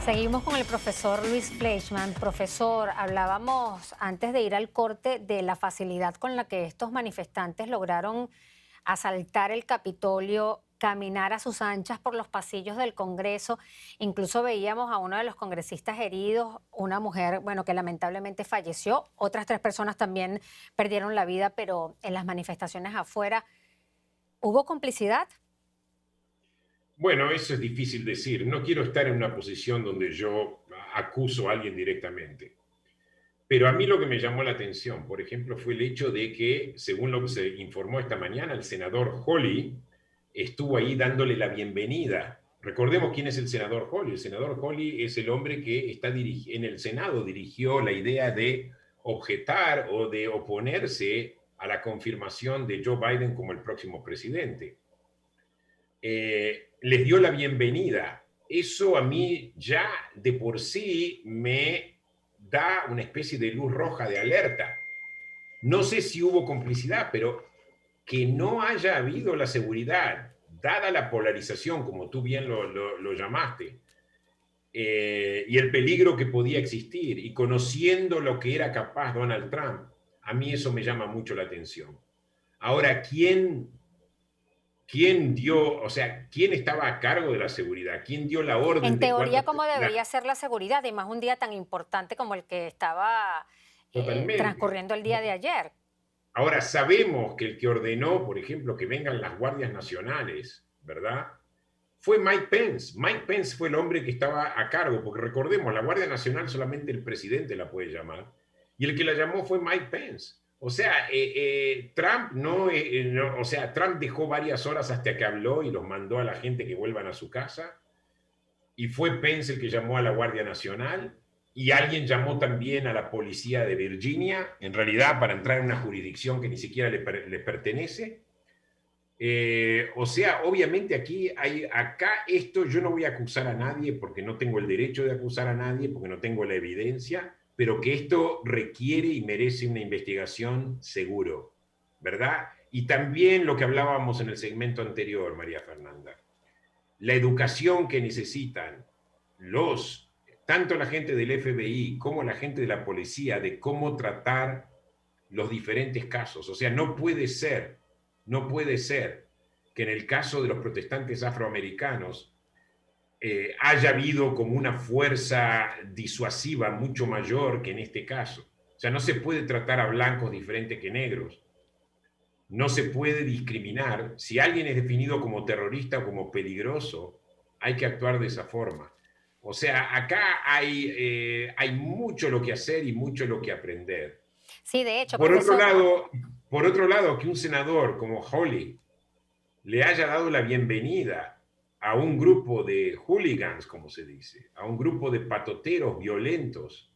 Seguimos con el profesor Luis Fleischman. Profesor, hablábamos antes de ir al corte de la facilidad con la que estos manifestantes lograron asaltar el Capitolio, caminar a sus anchas por los pasillos del Congreso. Incluso veíamos a uno de los congresistas heridos, una mujer, bueno, que lamentablemente falleció. Otras tres personas también perdieron la vida, pero en las manifestaciones afuera, ¿hubo complicidad? Bueno, eso es difícil decir. No quiero estar en una posición donde yo acuso a alguien directamente. Pero a mí lo que me llamó la atención, por ejemplo, fue el hecho de que, según lo que se informó esta mañana, el senador Hawley estuvo ahí dándole la bienvenida. Recordemos quién es el senador Hawley. El senador Hawley es el hombre que está en el Senado, dirigió la idea de objetar o de oponerse a la confirmación de Joe Biden como el próximo presidente. Les dio la bienvenida. Eso a mí ya de por sí me da una especie de luz roja de alerta. No sé si hubo complicidad, pero que no haya habido la seguridad, dada la polarización, como tú bien lo llamaste, y el peligro que podía existir, y conociendo lo que era capaz Donald Trump, a mí eso me llama mucho la atención. Ahora, ¿quién dio, o sea, quién estaba a cargo de la seguridad? ¿Quién dio la orden En de teoría, cuántos? ¿cómo debería ser la seguridad? Y más un día tan importante como el que estaba Totalmente. transcurriendo el día de ayer. Ahora, sabemos que el que ordenó, por ejemplo, que vengan las guardias nacionales, ¿verdad? Fue Mike Pence. Mike Pence fue el hombre que estaba a cargo, porque recordemos, la Guardia Nacional solamente el presidente la puede llamar, y el que la llamó fue Mike Pence. O sea, Trump no, o sea, Trump dejó varias horas hasta que habló y los mandó a la gente que vuelvan a su casa, y fue Pence el que llamó a la Guardia Nacional, y alguien llamó también a la policía de Virginia, en realidad para entrar en una jurisdicción que ni siquiera le pertenece. O sea, obviamente acá esto yo no voy a acusar a nadie porque no tengo el derecho de acusar a nadie, porque no tengo la evidencia, pero que esto requiere y merece una investigación seguro, ¿verdad? Y también lo que hablábamos en el segmento anterior, María Fernanda, la educación que necesitan tanto la gente del FBI como la gente de la policía de cómo tratar los diferentes casos. O sea, no puede ser que en el caso de los protestantes afroamericanos haya habido como una fuerza disuasiva mucho mayor que en este caso. O sea, no se puede tratar a blancos diferente que negros. No se puede discriminar. Si alguien es definido como terrorista o como peligroso, hay que actuar de esa forma. O sea, acá hay mucho lo que hacer y mucho lo que aprender. Sí, de hecho, Por otro profesor. lado, por otro lado, que un senador como Hawley le haya dado la bienvenida a un grupo de hooligans, como se dice, a un grupo de patoteros violentos,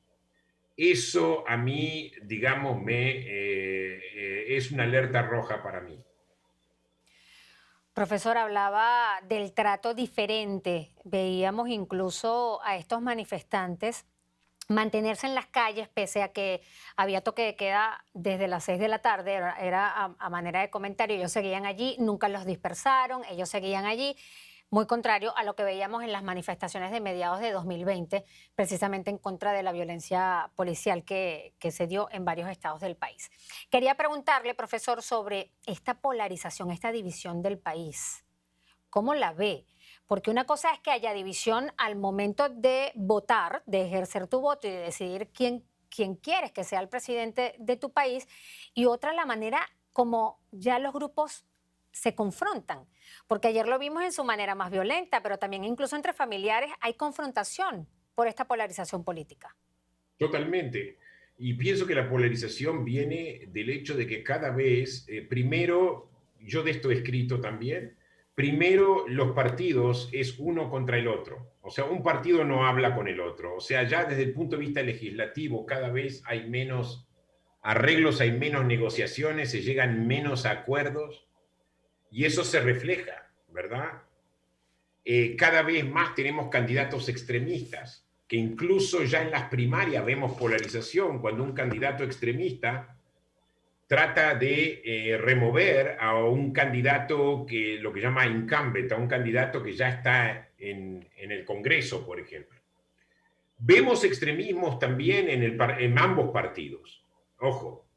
eso a mí, digamos, es una alerta roja para mí. Profesor, hablaba del trato diferente. Veíamos incluso a estos manifestantes mantenerse en las calles pese a que había toque de queda desde las 6 de la tarde, era a manera de comentario, ellos seguían allí, nunca los dispersaron, ellos seguían allí, muy contrario a lo que veíamos en las manifestaciones de mediados de 2020, precisamente en contra de la violencia policial que se dio en varios estados del país. Quería preguntarle, profesor, sobre esta polarización, esta división del país. ¿Cómo la ve? Porque una cosa es que haya división al momento de votar, de ejercer tu voto y de decidir quién quieres que sea el presidente de tu país, y otra la manera como ya los grupos se confrontan. Porque ayer lo vimos en su manera más violenta, pero también incluso entre familiares hay confrontación por esta polarización política. Totalmente. Y pienso que la polarización viene del hecho de que cada vez, primero, yo de esto he escrito también, primero los partidos es uno contra el otro. O sea, un partido no habla con el otro. O sea, ya desde el punto de vista legislativo cada vez hay menos arreglos, hay menos negociaciones, se llegan menos acuerdos y eso se refleja, ¿verdad? Cada vez más tenemos candidatos extremistas, que incluso ya en las primarias vemos polarización cuando un candidato extremista trata de remover a un candidato que lo que llama incumbent, a un candidato que ya está en el Congreso, por ejemplo. Vemos extremismos también en ambos partidos, ojo,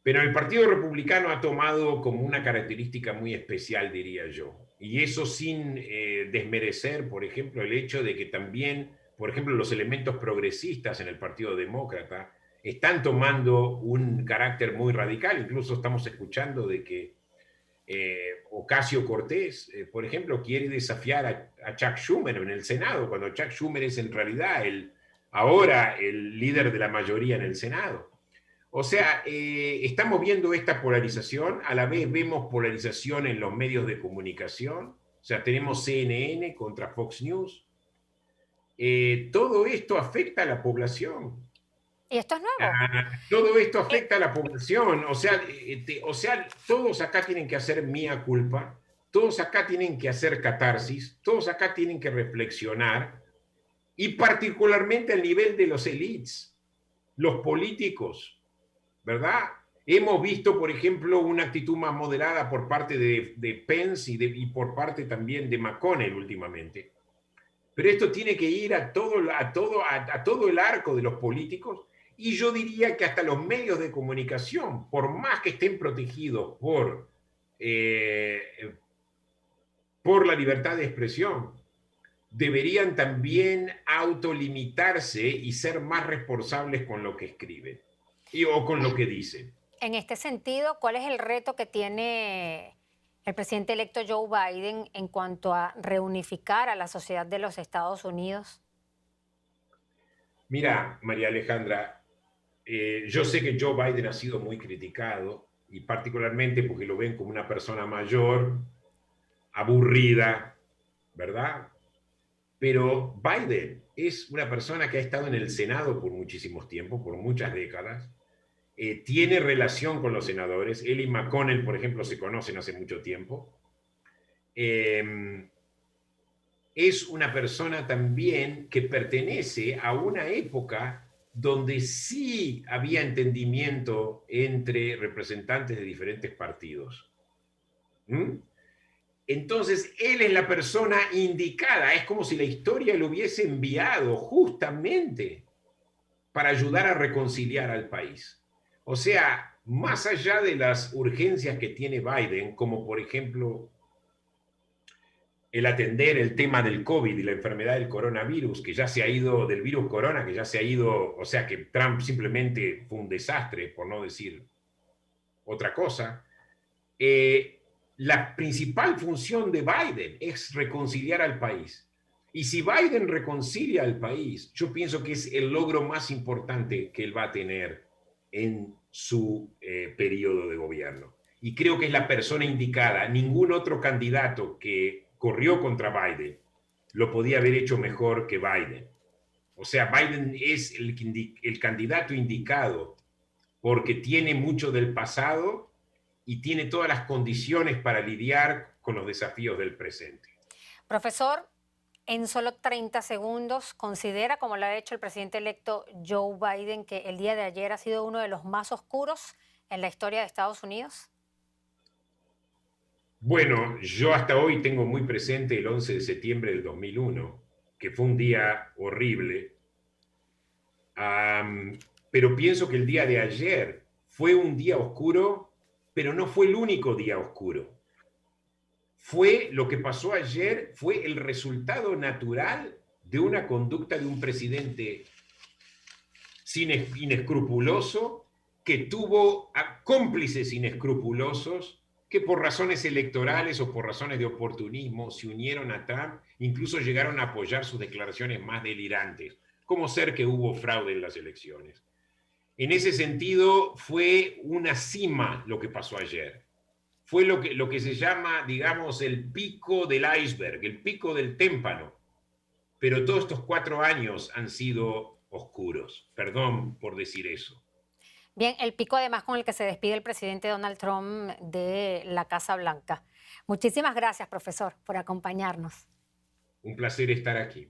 pero el Partido Republicano ha tomado como una característica muy especial, diría yo, y eso sin desmerecer, por ejemplo, el hecho de que también, por ejemplo, los elementos progresistas en el Partido Demócrata están tomando un carácter muy radical, incluso estamos escuchando de que Ocasio-Cortez, por ejemplo, quiere desafiar a Chuck Schumer en el Senado, cuando Chuck Schumer es en realidad ahora el líder de la mayoría en el Senado. O sea, estamos viendo esta polarización, a la vez vemos polarización en los medios de comunicación, o sea, tenemos CNN contra Fox News. Todo esto afecta a la población. Y esto es nuevo. Todo esto Eh, afecta a la población, o sea, todos acá tienen que hacer mea culpa, todos acá tienen que hacer catarsis, todos acá tienen que reflexionar, y particularmente al nivel de los elites, los políticos, ¿verdad? Hemos visto, por ejemplo, una actitud más moderada por parte de Pence y por parte también de McConnell últimamente. Pero esto tiene que ir a todo el arco de los políticos, y yo diría que hasta los medios de comunicación, por más que estén protegidos por la libertad de expresión, deberían también autolimitarse y ser más responsables con lo que escriben o con lo que dicen. En este sentido, ¿cuál es el reto que tiene el presidente electo Joe Biden en cuanto a reunificar a la sociedad de los Estados Unidos? Mira, María Alejandra, yo sé que Joe Biden ha sido muy criticado, y particularmente porque lo ven como una persona mayor, aburrida, ¿verdad? Pero Biden es una persona que ha estado en el Senado por muchísimos tiempos, por muchas décadas, tiene relación con los senadores. Él y McConnell, por ejemplo, se conocen hace mucho tiempo. Es una persona también que pertenece a una época donde sí había entendimiento entre representantes de diferentes partidos. ¿Mm? Entonces, él es la persona indicada, es como si la historia lo hubiese enviado justamente para ayudar a reconciliar al país. O sea, más allá de las urgencias que tiene Biden, como por ejemplo el atender el tema del COVID y la enfermedad del coronavirus, que ya se ha ido, del virus corona, que ya se ha ido, o sea que Trump simplemente fue un desastre, por no decir otra cosa. La principal función de Biden es reconciliar al país. Y si Biden reconcilia al país, yo pienso que es el logro más importante que él va a tener en su periodo de gobierno. Y creo que es la persona indicada. Ningún otro candidato que corrió contra Biden lo podía haber hecho mejor que Biden. O sea, Biden es el candidato indicado porque tiene mucho del pasado y tiene todas las condiciones para lidiar con los desafíos del presente. Profesor, en solo 30 segundos, ¿considera, como lo ha hecho el presidente electo Joe Biden, que el día de ayer ha sido uno de los más oscuros en la historia de Estados Unidos? Bueno, yo hasta hoy tengo muy presente el 11 de septiembre del 2001, que fue un día horrible, pero pienso que el día de ayer fue un día oscuro, pero no fue el único día oscuro. Fue lo que pasó ayer, fue el resultado natural de una conducta de un presidente inescrupuloso, que tuvo a cómplices inescrupulosos que por razones electorales o por razones de oportunismo se unieron a Trump, incluso llegaron a apoyar sus declaraciones más delirantes, como ser que hubo fraude en las elecciones. En ese sentido, fue una cima lo que pasó ayer. Fue lo que se llama, digamos, el pico del iceberg, el pico del témpano. Pero todos estos 4 años han sido oscuros. Perdón por decir eso. Bien, el pico además con el que se despide el presidente Donald Trump de la Casa Blanca. Muchísimas gracias, profesor, por acompañarnos. Un placer estar aquí.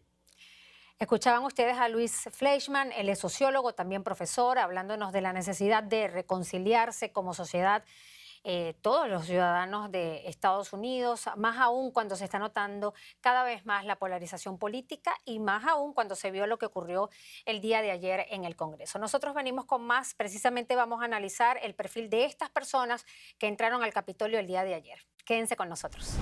Escuchaban ustedes a Luis Fleischmann, él es sociólogo, también profesor, hablándonos de la necesidad de reconciliarse como sociedad todos los ciudadanos de Estados Unidos, más aún cuando se está notando cada vez más la polarización política y más aún cuando se vio lo que ocurrió el día de ayer en el Congreso. Nosotros venimos con más, precisamente vamos a analizar el perfil de estas personas que entraron al Capitolio el día de ayer. Quédense con nosotros.